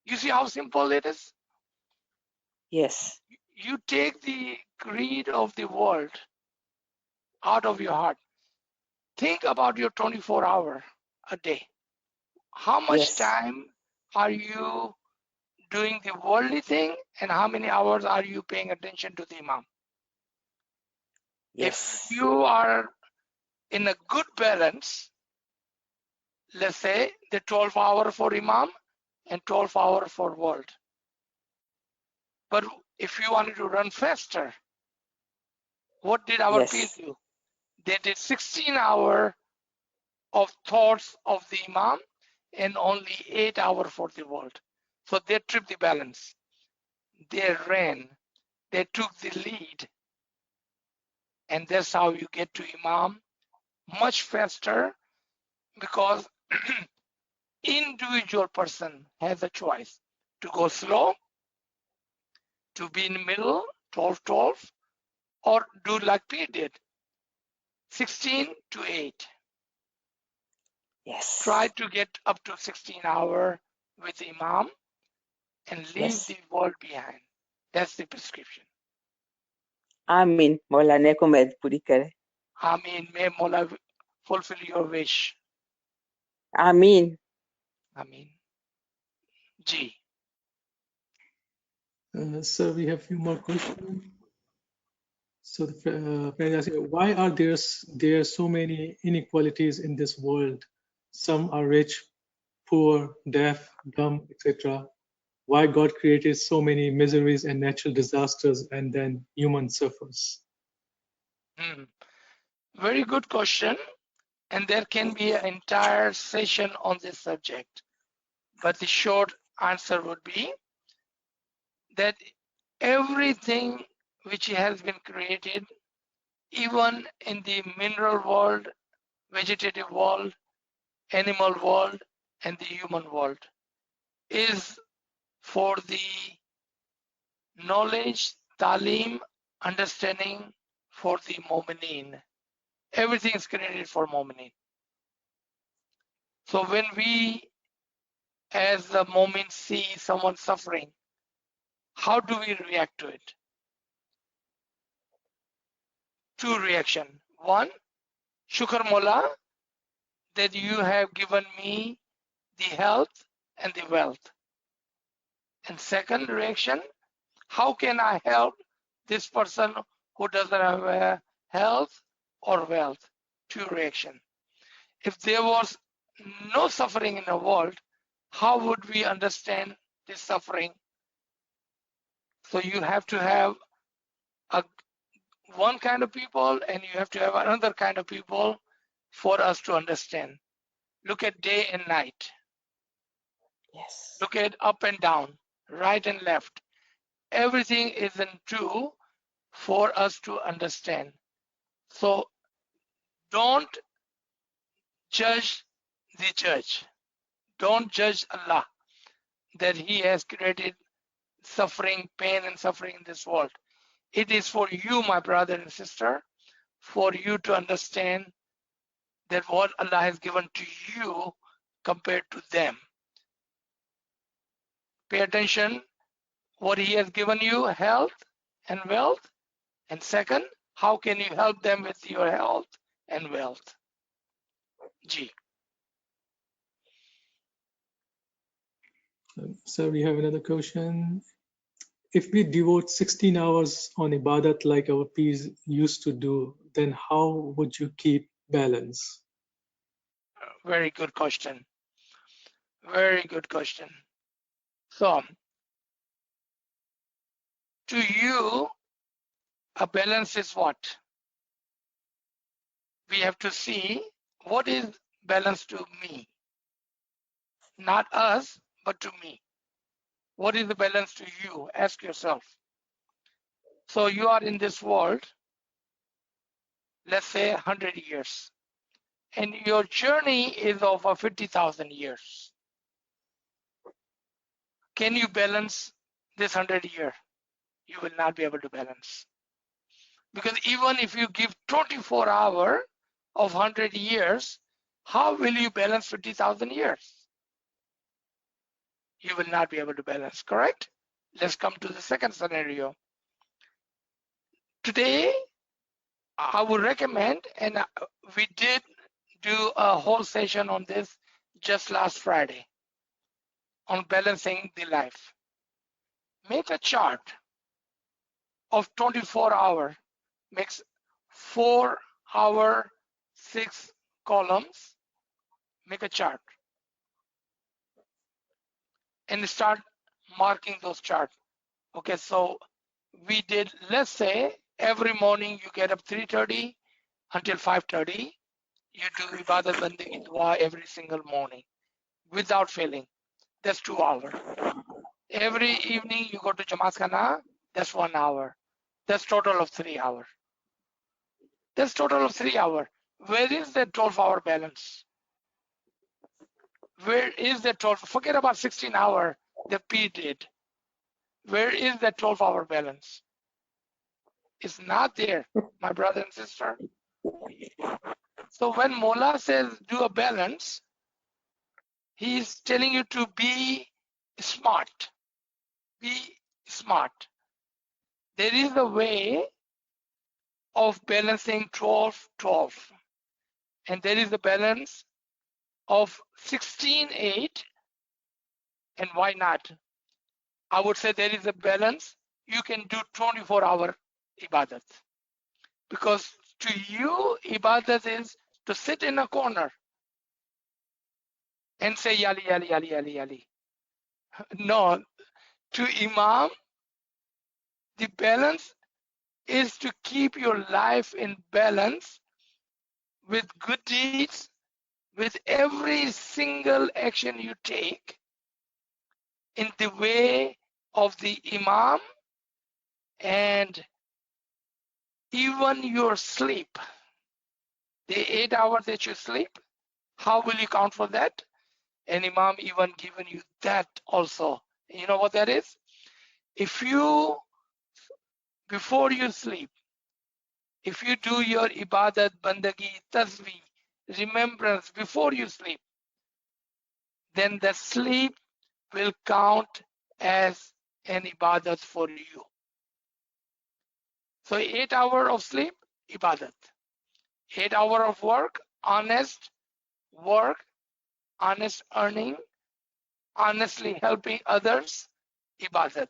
You see how simple it is? Yes. You take the greed of the world out of your heart. Think about your 24 hours a day. How much Yes. time are you doing the worldly thing, and how many hours are you paying attention to the Imam? If Yes. you are in a good balance, let's say the 12 hour for Imam and 12 hour for world. But if you wanted to run faster, what did our peers Yes. do? They did 16 hours of thoughts of the Imam and only 8 hours for the world. So they tripped the balance. They ran. They took the lead. And that's how you get to Imam much faster, because individual person has a choice to go slow, to be in the middle, 12-12, or do like P did, 16 to 8. Yes. Try to get up to 16 hours with Imam and leave Yes. the world behind. That's the prescription. Amin. Mola ne ko med puri kare. I mean, may Mola fulfill your wish. Amin. I mean, G. Sir, we have a few more questions. So the friend asks, why are there so many inequalities in this world? Some are rich, poor, deaf, dumb, etc. Why God created so many miseries and natural disasters, and then human suffers? Very good question. And there can be an entire session on this subject. But the short answer would be that everything which has been created, even in the mineral world, vegetative world, animal world, and the human world, is for the knowledge, talim, understanding for the mu'mineen. Everything is created for mu'mineen. So when we as the mu'min see someone suffering, how do we react to it? Two reaction. One, Shukr Mola, that you have given me the health and the wealth. And second reaction, how can I help this person who doesn't have health or wealth? Two reaction. If there was no suffering in the world, how would we understand this suffering? So you have to have one kind of people and you have to have another kind of people for us to understand. Look at day and night. Yes. Look at up and down, right and left. Everything isn't true for us to understand. So don't judge the judge. Don't judge Allah that He has created suffering, pain, and suffering in this world. It is for you, my brother and sister, for you to understand that what Allah has given to you compared to them. Pay attention what He has given you, health and wealth. And second, how can you help them with your health and wealth? G. So we have another question. If we devote 16 hours on ibadat like our peers used to do, then how would you keep balance? Very good question. Very good question. So, to you, a balance is what? We have to see what is balance to me. Not us, but to me. What is the balance to you? Ask yourself. So you are in this world, let's say 100 years, and your journey is over 50,000 years. Can you balance this 100 year? You will not be able to balance. Because even if you give 24 hours of 100 years, how will you balance 50,000 years? You will not be able to balance, correct? Let's come to the second scenario. Today, I would recommend, and we did do a whole session on this just last Friday, on balancing the life. Make a chart of 24 hours, makes 4 hour, 6 columns, make a chart and start marking those charts. Okay, so we did, let's say every morning you get up 3:30 until 5:30, you do ibadat bandagi dua every single morning without failing. That's 2 hours. Every evening you go to Jamaat Khana, that's 1 hour. That's total of 3 hours. That's total of 3 hours. Where is that 12-hour balance? Where is that 12? Forget about 16 hour that P did. Where is that 12-hour balance? It's not there, my brother and sister. So when Mola says do a balance, he's telling you to be smart. Be smart. There is a way of balancing 12-12. And there is a balance of 16-8. And why not? I would say there is a balance. You can do 24-hour ibadat. Because to you, ibadat is to sit in a corner and say yali, yali, yali, yali, yali. No, to Imam, the balance is to keep your life in balance with good deeds, with every single action you take in the way of the Imam, and even your sleep. The 8 hours that you sleep, how will you count for that? And Imam even given you that also. You know what that is? If you, before you sleep, if you do your ibadat, bandagi, tasbih, remembrance before you sleep, then the sleep will count as an ibadat for you. So 8 hours of sleep, ibadat. 8 hours of work, honest work, honest earning, honestly helping others, ibadat.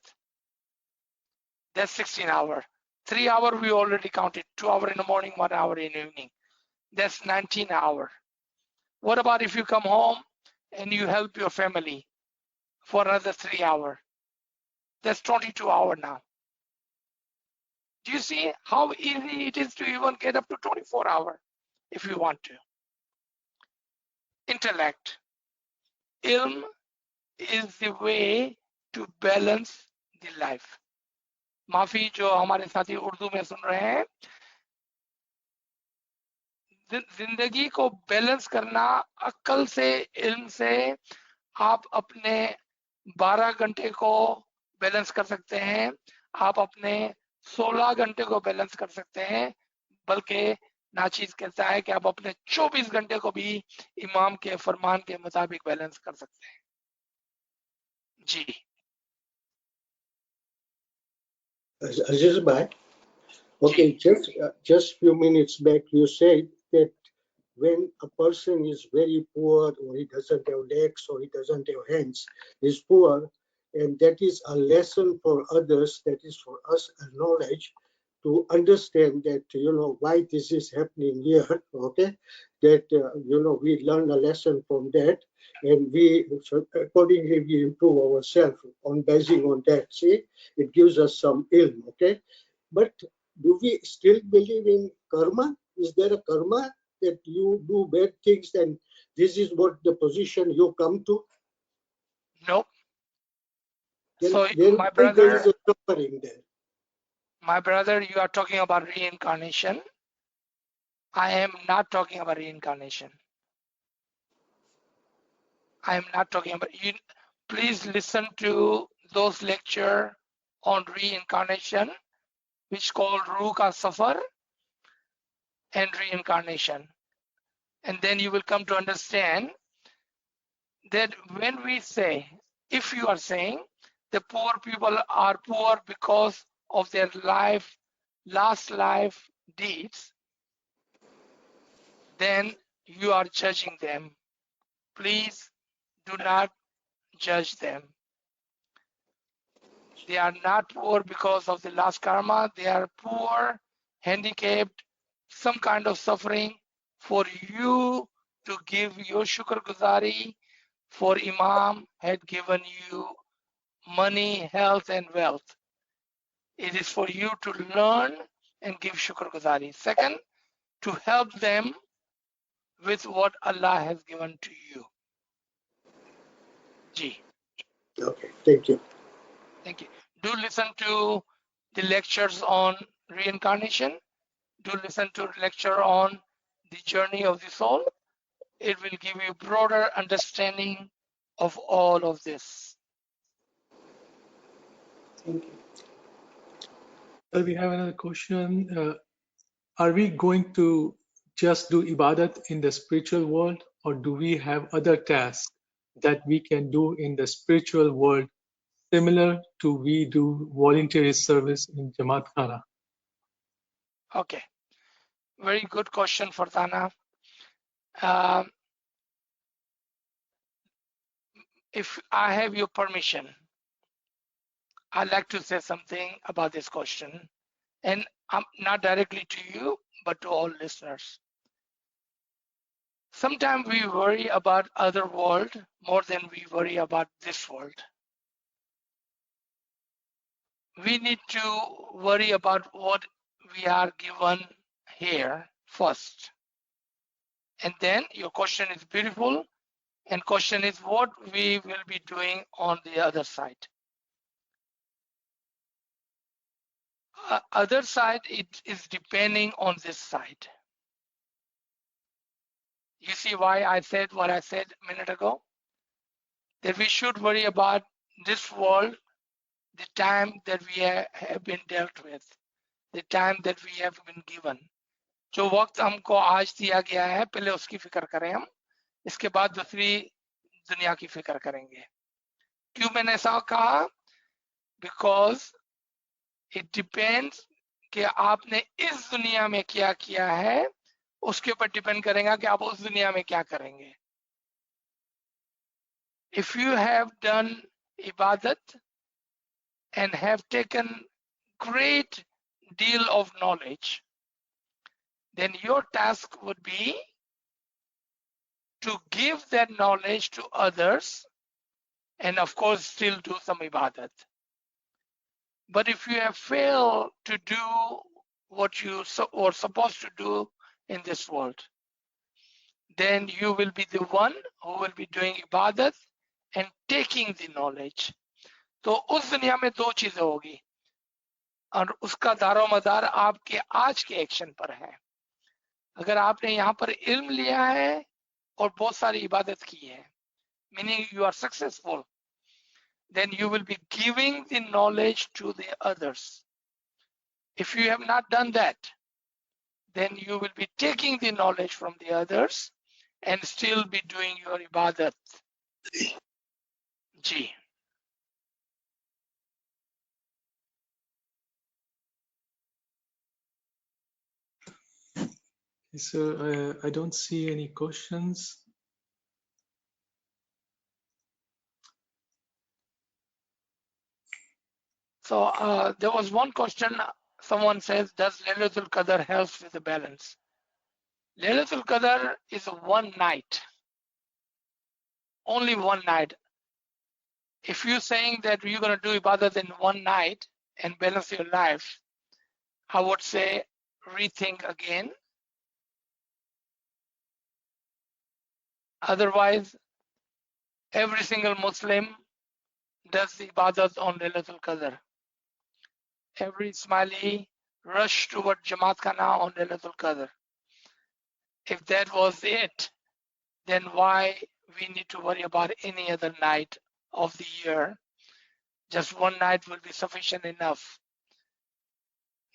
That's 16 hours. 3 hours we already counted, 2 hours in the morning, 1 hour in the evening. That's 19 hours. What about if you come home and you help your family for another 3 hours? That's 22 hours now. Do you see how easy it is to even get up to 24 hours if you want to? Intellect. Ilm is the way to balance the life. माफी जो हमारे साथी उर्दू में सुन रहे हैं, जिंदगी को balance करना अक्ल से, इल्म से आप अपने 12 घंटे को बैलेंस कर सकते हैं, आप अपने 16 घंटे को बैलेंस कर सकते हैं, बल्कि नाचीज कहता है कि आप अपने 24 घंटे को भी इमाम के फरमान के मुताबिक बैलेंस कर सकते हैं। जी Aziz bhai, okay, just few minutes back you said that when a person is very poor or he doesn't have legs or he doesn't have hands, he's poor, and that is a lesson for others, that is for us a knowledge to understand that, why this is happening here, okay, that, we learn a lesson from that, and we accordingly we improve ourselves on basing on that. See, it gives us some ilm, okay? But do we still believe in karma? Is there a karma that you do bad things and this is what the position you come to? Nope. Then, So then my there brother, is a suffering there. my brother, you are talking about reincarnation. I am not talking about reincarnation. I am not talking about you. Please listen to those lecture on reincarnation, which called Ruh Ka Safar and reincarnation. And then you will come to understand that when we say, if you are saying the poor people are poor because of their last life deeds, then you are judging them. Please do not judge them. They are not poor because of the last karma. They are poor, handicapped, some kind of suffering for you to give your shukr guzari, for Imam had given you money, health, and wealth. It is for you to learn and give shukr guzari. Second, to help them with what Allah has given to you. Ji. Okay, thank you. Thank you. Do listen to the lectures on reincarnation. do listen to lecture on the journey of the soul. It will give you broader understanding of all of this. Thank you. So we have another question. Are we going to just do ibadat in the spiritual world, or do we have other tasks that we can do in the spiritual world, similar to we do voluntary service in Jamaat Khana? Okay, very good question, Fartana. Um, if I have your permission, I'd like to say something about this question, and not directly to you, but to all listeners. Sometimes we worry about other world more than we worry about this world. We need to worry about what we are given here first. And then your question is beautiful, and question is what we will be doing on the other side. Other side, it is depending on this side. You see why I said what I said a minute ago? That we should worry about this world, the time that we have been dealt with, the time that we have been given. जो वक्त हमको आज दिया गया है, पहले उसकी फिक्र करें हम, इसके बाद दूसरी दुनिया की फिक्र करेंगे. क्यों मैंने ऐसा कहा? Because it depends कि आपने इस दुनिया में क्या किया है, उसके ऊपर डिपेंड करेगा कि आप उस दुनिया में क्या करेंगे. If you have done ibadat and have taken great deal of knowledge, then your task would be to give that knowledge to others and of course still do some ibadat. But if you have failed to do what you were supposed to do in this world, then you will be the one who will be doing ibadat and taking the knowledge. तो उस दुनिया में दो चीजें होगी और उसका दारोमदार आपके आज के एक्शन पर है. अगर आपने यहाँ पर इल्म लिया है और बहुत सारी इबादत की है, meaning you are successful, then you will be giving the knowledge to the others. If you have not done that, then you will be taking the knowledge from the others and still be doing your ibadat. Ji. So I don't see any questions. So there was one question. Someone says, does Laylatul Qadr help with the balance? Laylatul Qadr is one night. Only one night. If you're saying that you're going to do ibadat in one night and balance your life, I would say rethink again. Otherwise, every single Muslim does the ibadat on Laylatul Qadr. Every Ismaili rush toward Jamaat Khana on Laylatul Qadr. If that was it, then why we need to worry about any other night of the year? Just one night will be sufficient enough.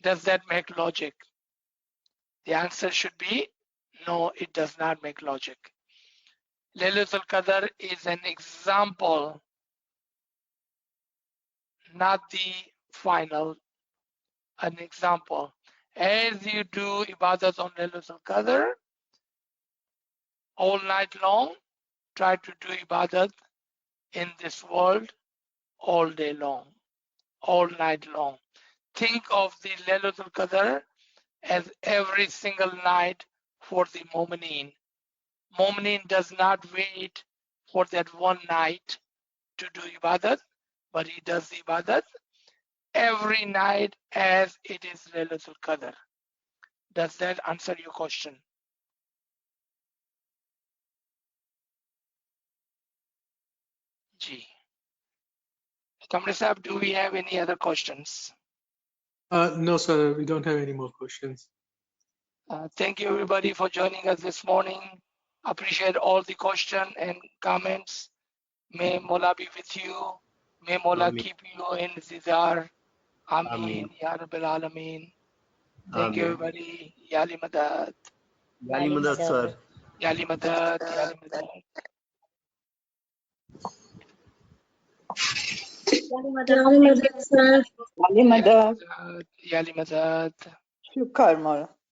Does that make logic? The answer should be no, it does not make logic. Laylatul Qadr is an example, not the final, an example. As you do ibadat on Laylatul Qadr, all night long, try to do ibadat in this world all day long, all night long. Think of the Laylatul Qadr as every single night for the Mu'mineen. Mu'mineen does not wait for that one night to do ibadat, but he does the ibadat every night as it is Laylatul Qadr. Does that answer your question? Ji. Kamri Sahab, do we have any other questions? No, sir, we don't have any more questions. Thank you everybody for joining us this morning. Appreciate all the questions and comments. May Mola be with you. May Mola Ameen. keep you in Zizar. Ameen. Ameen. Ya Rabbil Alameen. Thank you Ameen. everybody. Yali Madad. Yali Madad, sir. Yali Madad. Yali Madad. Ali Madad. Yali Madad. Shukar Mola.